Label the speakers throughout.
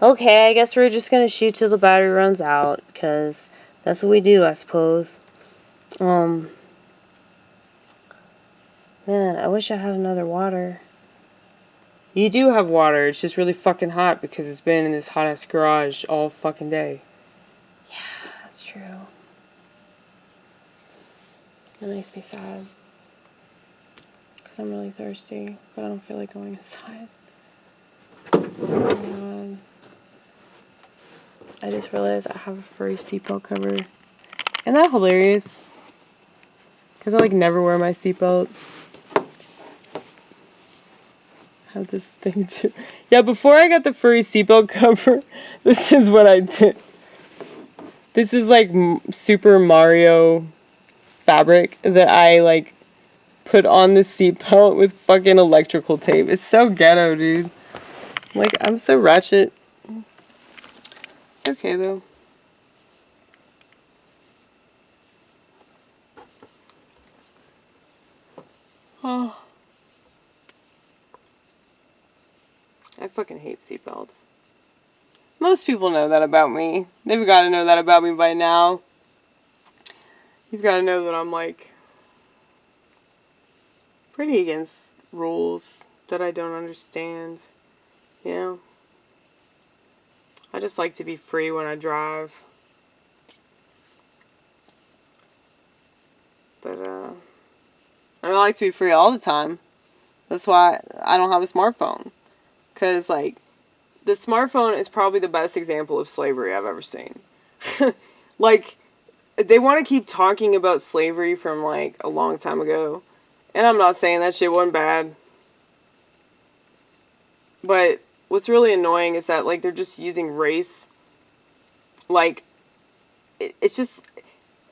Speaker 1: Okay, I guess we're just gonna shoot till the battery runs out, because that's what we do, I suppose. Man, I wish I had another water. You do have water, it's just really fucking hot because it's been in this hot-ass garage all fucking day. Yeah, that's true. That makes me sad. Because I'm really thirsty, but I don't feel like going inside. Oh my god. I just realized I have a furry seatbelt cover. Isn't that hilarious? Because I like never wear my seatbelt. I have this thing too. Yeah, before I got the furry seatbelt cover, this is what I did. This is like Super Mario fabric that I like put on the seatbelt with fucking electrical tape. It's so ghetto, dude. Like, I'm so ratchet. It's okay though. Oh. I fucking hate seatbelts. Most people know that about me. They've got to know that about me by now. You've got to know that I'm like pretty against rules that I don't understand. You know? I just like to be free when I drive. But, I like to be free all the time. That's why I don't have a smartphone. Because, like, the smartphone is probably the best example of slavery I've ever seen. Like, they want to keep talking about slavery from, like, a long time ago. And I'm not saying that shit wasn't bad. But what's really annoying is that, like, they're just using race. Like, it's just...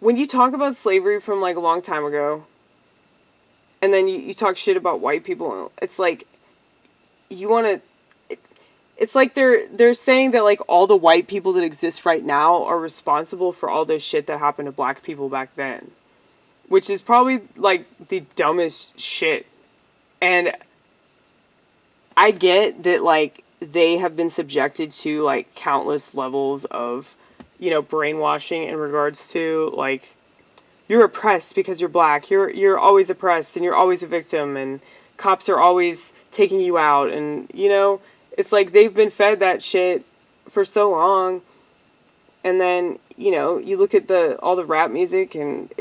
Speaker 1: When you talk about slavery from, like, a long time ago, and then you talk shit about white people, it's like, you want to... It's like they're saying that, like, all the white people that exist right now are responsible for all this shit that happened to black people back then. Which is probably, like, the dumbest shit. And I get that, like, they have been subjected to, like, countless levels of, you know, brainwashing in regards to, like, you're oppressed because you're black. You're always oppressed and you're always a victim and cops are always taking you out. And, you know, it's like they've been fed that shit for so long. And then, you know, you look at all the rap music and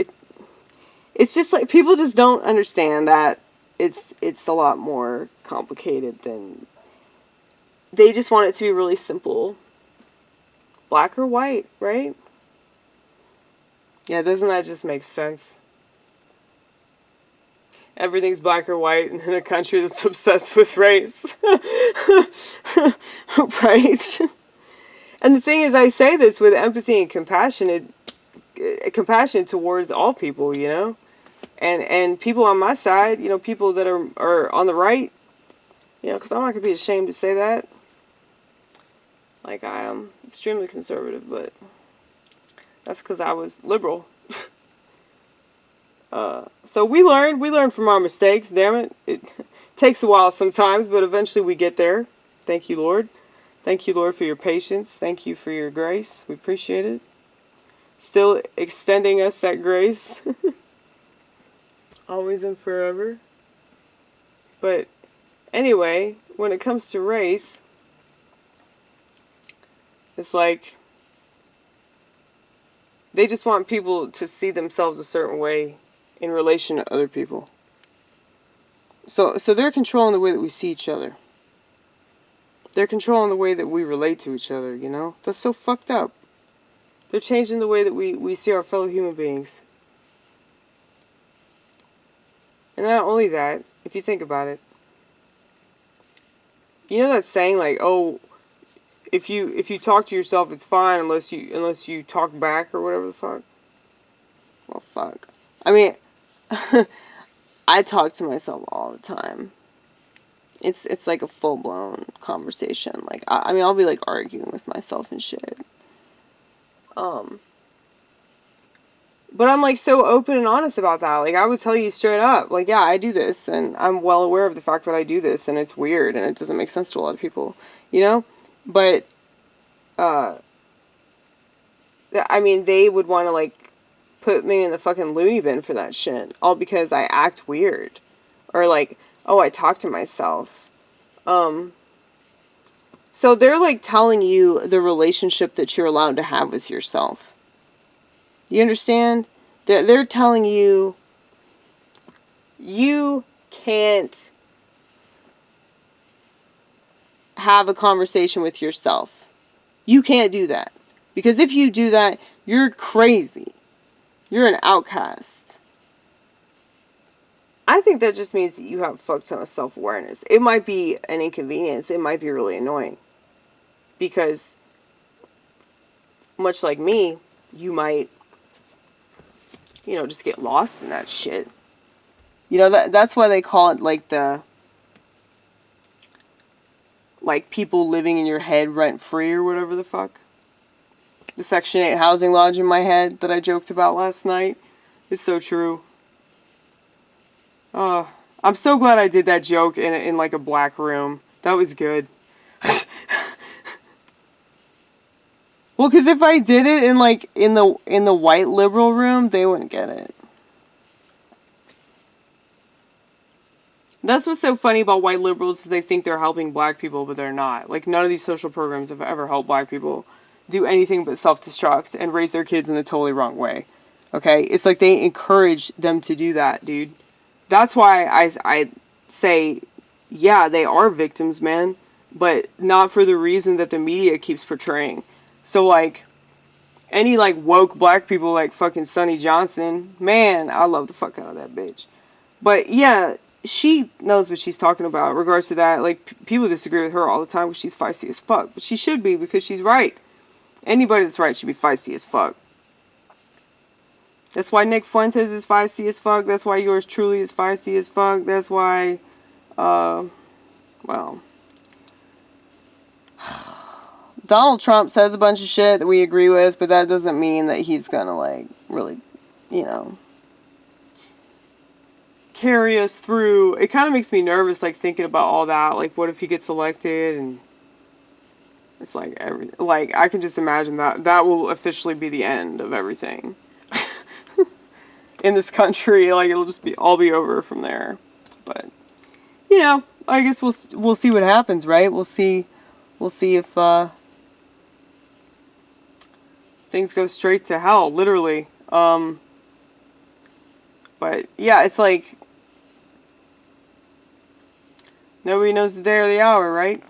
Speaker 1: it's just like people just don't understand that it's a lot more complicated than they just want it to be really simple. Black or white, right? Yeah, doesn't that just make sense? Everything's black or white in a country that's obsessed with race. Right? And the thing is, I say this with empathy and compassion towards all people, you know? And people on my side, you know, people that are on the right, you know, because I'm not going to be ashamed to say that. Like, I am extremely conservative, but that's because I was liberal. So we learn from our mistakes, damn it. It takes a while sometimes, but eventually we get there. Thank you, Lord. Thank you, Lord, for your patience. Thank you for your grace. We appreciate it. Still extending us that grace. Always and forever. But anyway, when it comes to race, it's like they just want people to see themselves a certain way in relation to other people. So they're controlling the way that we see each other. They're controlling the way that we relate to each other, you know? That's so fucked up. They're changing the way that we see our fellow human beings. And not only that, if you think about it, you know that saying, like, oh, if you talk to yourself, it's fine unless you talk back or whatever the fuck. Well, fuck. I mean, I talk to myself all the time. It's like a full-blown conversation. Like, I mean, I'll be, like, arguing with myself and shit. But I'm, like, so open and honest about that. Like, I would tell you straight up, like, yeah, I do this, and I'm well aware of the fact that I do this, and it's weird, and it doesn't make sense to a lot of people, you know? But I mean, they would want to, like, put me in the fucking loony bin for that shit. All because I act weird. Or, like, oh, I talk to myself. So they're, like, telling you the relationship that you're allowed to have with yourself. You understand? They're telling you you can't have a conversation with yourself. You can't do that. Because if you do that, you're crazy. You're an outcast. I think that just means that you have a fuck ton of self-awareness. It might be an inconvenience. It might be really annoying. Because, much like me, you might, you know, just get lost in that shit. You know, that's why they call it, like, like, people living in your head rent-free or whatever the fuck. The Section 8 housing lodge in my head that I joked about last night is so true. I'm so glad I did that joke in like, a black room. That was good. Well, because if I did it in, like, in the white liberal room, they wouldn't get it. That's what's so funny about white liberals is they think they're helping black people, but they're not. Like, none of these social programs have ever helped black people do anything but self-destruct and raise their kids in the totally wrong way. Okay? It's like they encourage them to do that, dude. That's why I say, yeah, they are victims, man, but not for the reason that the media keeps portraying. So, like, any, like, woke black people like fucking Sonnie Johnson, man, I love the fuck out of that bitch. But, yeah, she knows what she's talking about in regards to that. Like, people disagree with her all the time because she's feisty as fuck. But she should be because she's right. Anybody that's right should be feisty as fuck. That's why Nick Fuentes is feisty as fuck. That's why yours truly is feisty as fuck. That's why, well, Donald Trump says a bunch of shit that we agree with, but that doesn't mean that he's gonna, like, really, you know, carry us through. It kind of makes me nervous, like, thinking about all that. Like, what if he gets elected? And it's like, I can just imagine that will officially be the end of everything in this country. Like, it'll just all be over from there. But, you know, I guess we'll see what happens, right? We'll see if things go straight to hell, literally. But yeah, it's like nobody knows the day or the hour, right?